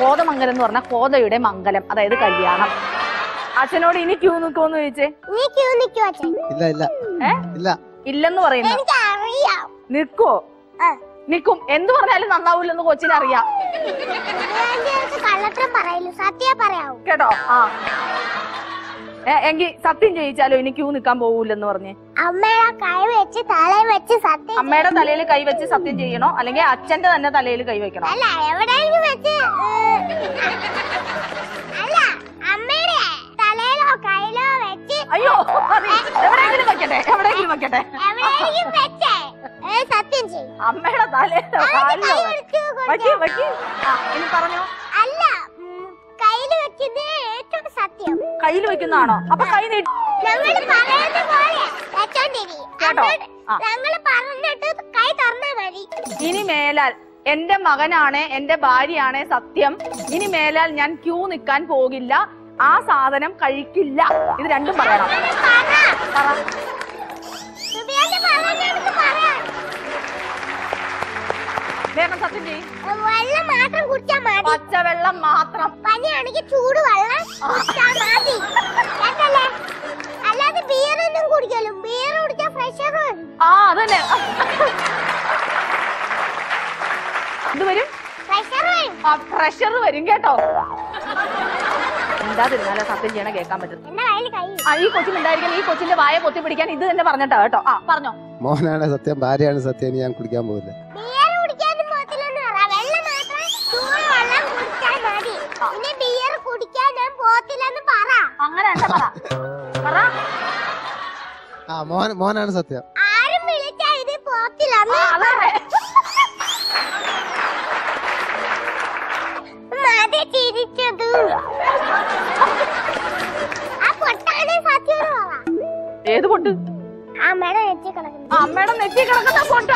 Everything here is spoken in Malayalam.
കോതമംഗലം എന്ന് പറഞ്ഞാൽ കോതയുടെ മംഗലം, അതായത് കല്യാണം. അച്ഛനോട് ഇനി ക്യൂ നിൽക്കുമെന്ന് ചോദിച്ചേ. ഇല്ല ഇല്ല ഇല്ല ഇല്ലെന്ന് പറയുന്നു. നിൽക്കുവോ? നിൽക്കും. എന്ത് പറഞ്ഞാലും നന്നാവൂലെന്ന് കൊച്ചിനറിയാം കേട്ടോ. ആ എങ്കിൽ സത്യം ചെയ്യിച്ചാലോ? ഇനി ക്യൂ നിൽക്കാൻ പോകൂലെന്ന് പറഞ്ഞ് അമ്മയുടെ തലയിൽ കൈവച്ച് സത്യം ചെയ്യണോ, അല്ലെങ്കിൽ അച്ഛന്റെ തന്നെ തലയിൽ കൈവയ്ക്കണോ? അയ്യോ, എവിടെയെങ്കിലും വെക്കട്ടെ, എവിടെയെങ്കിലും വെക്കട്ടെ. അമ്മയുടെ തലയിലോ കാലിലോ? ഇനി പറഞ്ഞോ. കയ്യിൽ വെക്കുന്നതാണോ? അപ്പൊ കൈ നീട്ടി കേട്ടോ. ഇനി മേലാൽ എന്റെ മകനാണ്, എന്റെ ഭാര്യയാണ് സത്യം. ഇനി മേലാൽ ഞാൻ ക്യൂ നിൽക്കാൻ പോകില്ല, ആ സാധനം കഴിക്കില്ല. ഇത് രണ്ടും പറയണം. വേഗം സത്യം ചെയ്യും. പച്ചവെള്ളം മാത്രം. പനിയാണെങ്കിൽ ചൂടുവെള്ളം അല്ലാതെ ബിയറൊന്നും കുടിക്കലും. ബിയർ കുടിച്ചാൽ പ്രഷർ വരും. ആ അതന്നെ, ഇത് വരും, പ്രഷർ വരും കേട്ടോ. എന്താതിരുന്നാലോ സത്യം ചെയ്യണ കേൾക്കാൻ പറ്റും. ഈ കൊച്ചിനുണ്ടായിരിക്കണം. ഈ കൊച്ചിന്റെ വായ പൊത്തി പിടിക്കാൻ ഇത് തന്നെ പറഞ്ഞിട്ടാ കേട്ടോ. ആ പറഞ്ഞോ. മോനാണ് സത്യം, ഭാര്യയാണ് സത്യം, ഇനി ഞാൻ കുടിക്കാൻ പോകില്ല. അങ്ങനെ പറ. ആ മോനാണ് സത്യം. ആരും വിളിച്ചാ ഇത് പോത്തില്ല. ചിരിച്ചത് ആ പൊട്ടാണ് സത്യം. ഏത് പൊട്ട്? അമ്മയുടെ നെറ്റി കിടക്കുന്ന പൊട്ട്.